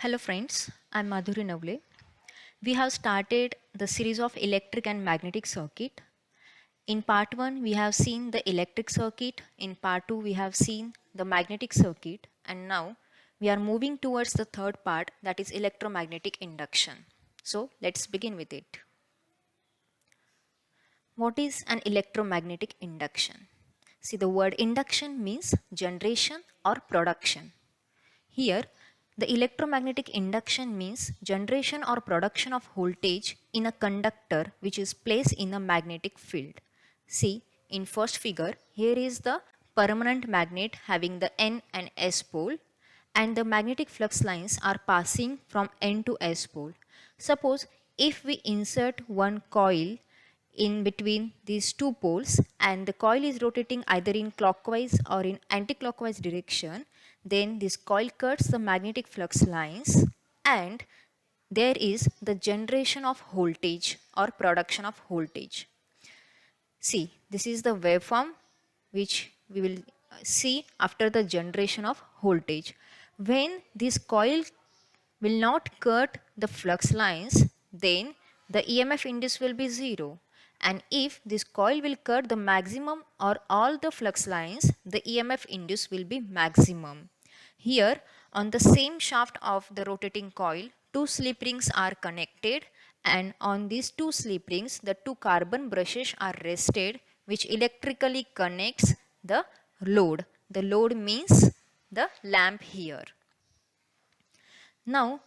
Hello friends, I'm Madhuri Navle. We have started the series of electric and magnetic circuit. In part 1 we have seen the electric circuit, in part 2 we have seen the magnetic circuit, and now we are moving towards the third part, that is electromagnetic induction. So let's begin with it. What is an electromagnetic induction? See, the word induction means generation or production. Here, the electromagnetic induction means generation or production of voltage in a conductor which is placed in a magnetic field. See, in first figure, here is the permanent magnet having the N and S pole, and the magnetic flux lines are passing from N to S pole. Suppose if we insert one coil in between these two poles and the coil is rotating either in clockwise or in anti-clockwise direction, then this coil cuts the magnetic flux lines and there is the generation of voltage or production of voltage. See, this is the waveform which we will see after the generation of voltage. When this coil will not cut the flux lines, then the EMF induced will be 0. And if this coil will cut the maximum or all the flux lines, the EMF induced will be maximum. Here, on the same shaft of the rotating coil, two slip rings are connected, and on these two slip rings, the two carbon brushes are rested, which electrically connects the load. The load means the lamp here. Now,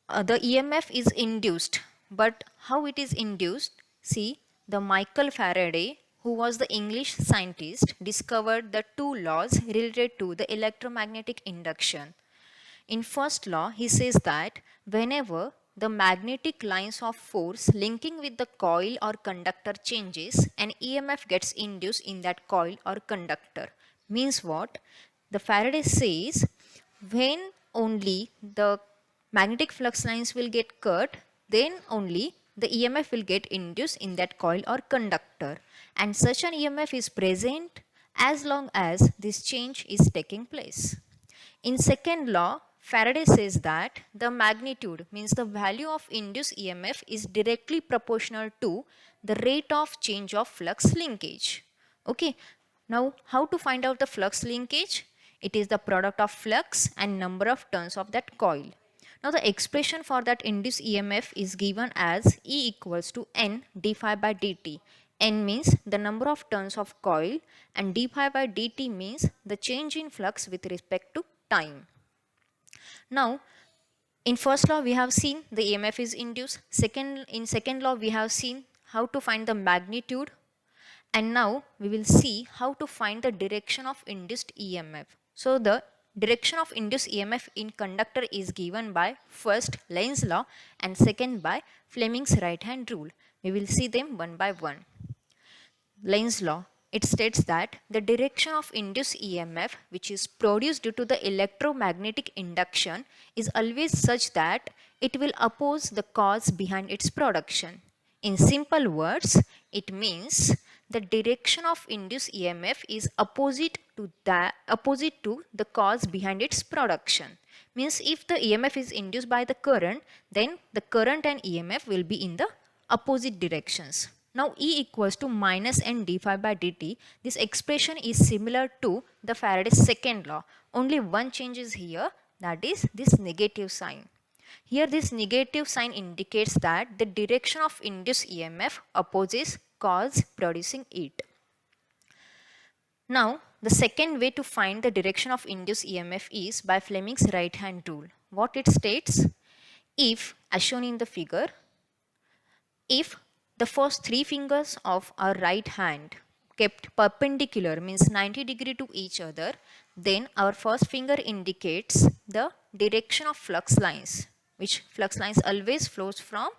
the EMF is induced, but how it is induced? See, the Michael Faraday, who was the English scientist, discovered the two laws related to the electromagnetic induction. In first law, he says that whenever the magnetic lines of force linking with the coil or conductor changes, an EMF gets induced in that coil or conductor. Means what? The Faraday says when only the magnetic flux lines will get cut, then only the EMF will get induced in that coil or conductor, and such an EMF is present as long as this change is taking place. In second law, Faraday says that the magnitude, means the value of induced EMF, is directly proportional to the rate of change of flux linkage. Okay, now how to find out the flux linkage? It is the product of flux and number of turns of that coil. Now the expression for that induced EMF is given as E equals to N d phi by dt. N means the number of turns of coil and d phi by dt means the change in flux with respect to time. Now, in first law we have seen the EMF is induced. In second law we have seen how to find the magnitude, and now we will see how to find the direction of induced EMF. So the direction of induced EMF in conductor is given by first Lenz's law and second by Fleming's right hand rule. We will see them one by one. Lenz's law, it states that the direction of induced EMF which is produced due to the electromagnetic induction is always such that it will oppose the cause behind its production. In simple words, it means the direction of induced EMF is opposite to the cause behind its production. Means if the EMF is induced by the current, then the current and EMF will be in the opposite directions. Now E equals to minus N d phi by dt. This expression is similar to the Faraday's second law. Only one change is here, that is this negative sign. Here this negative sign indicates that the direction of induced EMF opposes cause producing it. Now the second way to find the direction of induced EMF is by Fleming's right hand rule. What it states? If, as shown in the figure, if the first three fingers of our right hand kept perpendicular, means 90 degree to each other, then our first finger indicates the direction of flux lines, which flux lines always flows from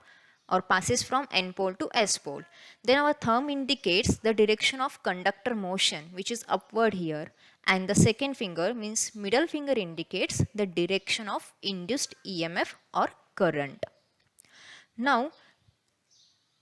or passes from N pole to S pole. Then our thumb indicates the direction of conductor motion, which is upward here, and the second finger, means middle finger, indicates the direction of induced EMF or current. Now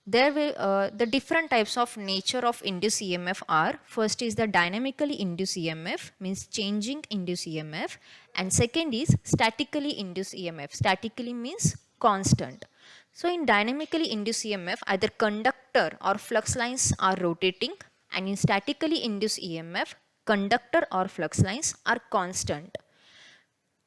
The different types of nature of induced EMF are, first is the dynamically induced EMF, means changing induced EMF, and second is statically induced EMF. Statically means constant. So in dynamically induced EMF, either conductor or flux lines are rotating, and in statically induced EMF, conductor or flux lines are constant.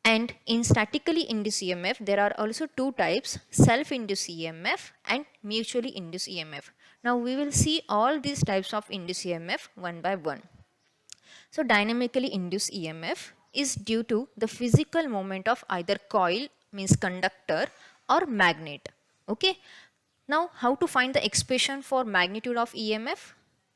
And in statically induced EMF, there are also two types, self-induced EMF and mutually induced EMF. Now we will see all these types of induced EMF one by one. So dynamically induced EMF is due to the physical movement of either coil, means conductor, or magnet. Okay. Now how to find the expression for magnitude of EMF?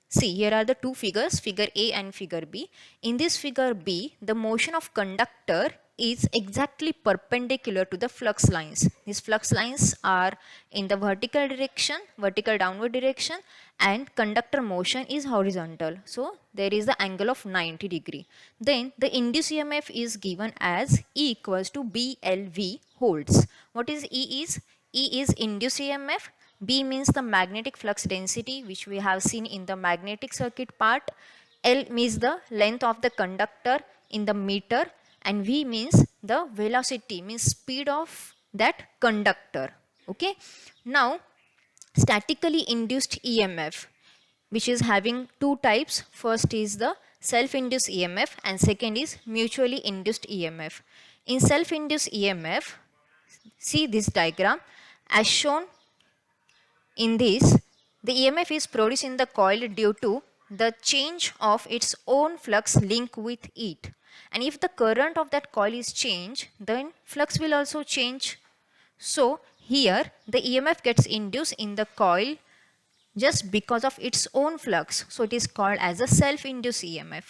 See, here are the two figures, figure A and figure B. In this figure B, the motion of conductor is exactly perpendicular to the flux lines. These flux lines are in the vertical direction, vertical downward direction, and conductor motion is horizontal. So, there is the angle of 90 degree. Then, the induced EMF is given as E equals to BLV holds. What is E is? E is induced EMF. B means the magnetic flux density, which we have seen in the magnetic circuit part. L means the length of the conductor in the meter, and V means the velocity, means speed of that conductor. Okay. Now, statically induced EMF, which is having two types. First is the self-induced EMF and second is mutually induced EMF. In self-induced EMF, see this diagram as shown. In this, the EMF is produced in the coil due to the change of its own flux link with it. And if the current of that coil is changed, then flux will also change. So, here the EMF gets induced in the coil just because of its own flux. So, it is called as a self-induced EMF.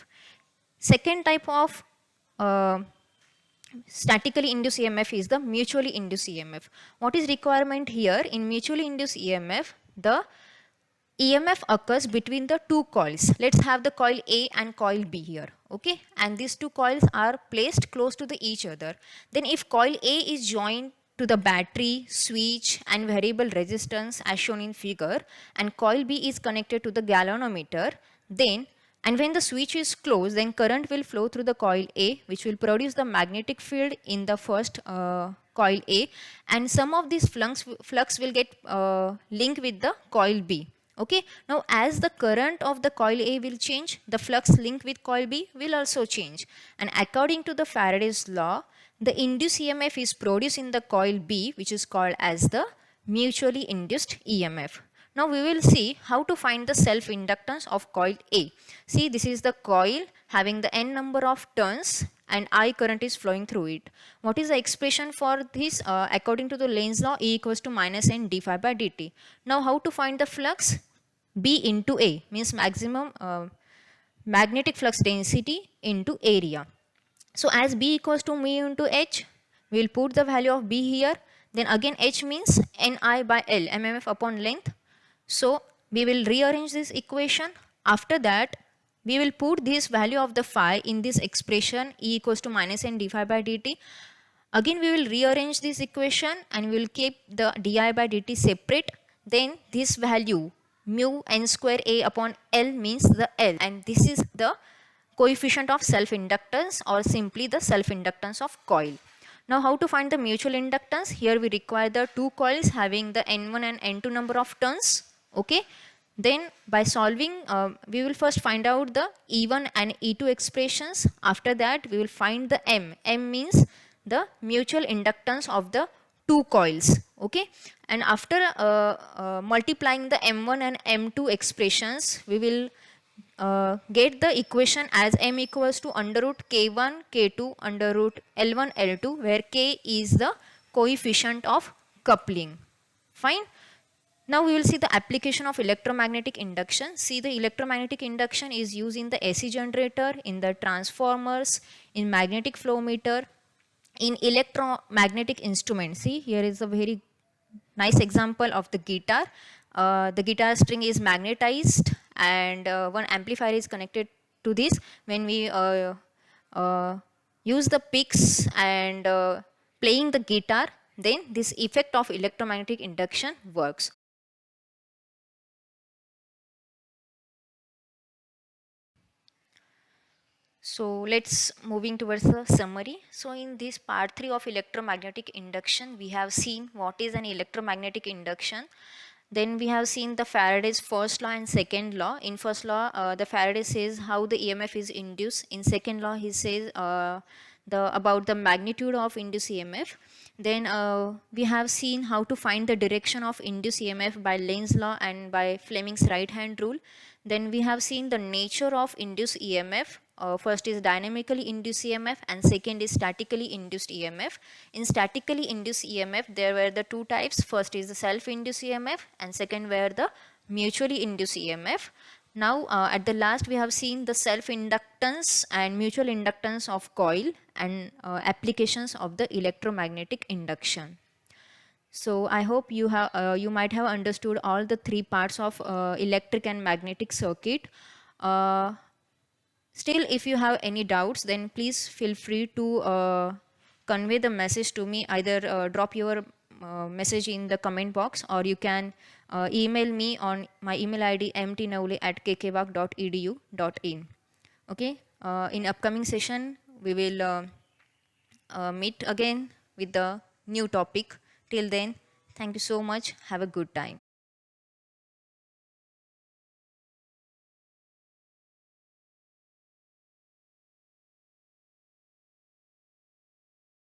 Second type of statically induced EMF is the mutually induced EMF. What is requirement here? In mutually induced EMF, the EMF occurs between the two coils. Let's have the coil A and coil B here. Okay, and these two coils are placed close to each other. Then if coil A is joined to the battery, switch and variable resistance as shown in figure, and coil B is connected to the galvanometer, then and when the switch is closed, then current will flow through the coil A, which will produce the magnetic field in the first coil A, and some of this flux will get linked with the coil B. Okay. Now, as the current of the coil A will change, the flux link with coil B will also change. And according to the Faraday's law, the induced EMF is produced in the coil B, which is called as the mutually induced EMF. Now we will see how to find the self-inductance of coil A. See, this is the coil having the n number of turns and I current is flowing through it. What is the expression for this? According to the Lenz law, E equals to minus n d phi by dt. Now how to find the flux? B into A means maximum magnetic flux density into area. So as B equals to mu into H, we will put the value of B here. Then again H means Ni by L, mmf upon length. So we will rearrange this equation. After that, we will put this value of the phi in this expression E equals to minus n d phi by dt. Again we will rearrange this equation and we will keep the di by dt separate. Then this value mu n square A upon L means the L, and this is the coefficient of self-inductance or simply the self-inductance of coil. Now how to find the mutual inductance? Here we require the two coils having the n1 and n2 number of turns. Okay. Then by solving, we will first find out the E1 and E2 expressions. After that, we will find the M. M means the mutual inductance of the two coils. Okay. And after multiplying the M1 and M2 expressions, we will get the equation as M equals to under root K1 K2 under root L1 L2, where K is the coefficient of coupling. Fine. Now we will see the application of electromagnetic induction. See, the electromagnetic induction is used in the AC generator, in the transformers, in magnetic flow meter, in electromagnetic instruments. See, here is a very nice example of the guitar. The guitar string is magnetized and one amplifier is connected to this. When we use the picks and playing the guitar, then this effect of electromagnetic induction works. So let's moving towards the summary. So in this part 3 of electromagnetic induction, we have seen what is an electromagnetic induction. Then we have seen the Faraday's first law and second law. In first law, the Faraday says how the EMF is induced. In second law, he says the about the magnitude of induced EMF. Then we have seen how to find the direction of induced EMF by Lenz's law and by Fleming's right hand rule. Then we have seen the nature of induced EMF. First is dynamically induced EMF and second is statically induced EMF. In statically induced EMF, there were the two types. First is the self-induced EMF and second were the mutually induced EMF. Now at the last we have seen the self-inductance and mutual inductance of coil and applications of the electromagnetic induction. So I hope you might have understood all the three parts of electric and magnetic circuit. Uh, Still, if you have any doubts, then please feel free to convey the message to me. Either drop your message in the comment box, or you can email me on my email ID mtnauli@kkbak.edu.in. Okay. In upcoming session, we will meet again with the new topic. Till then, thank you so much. Have a good time.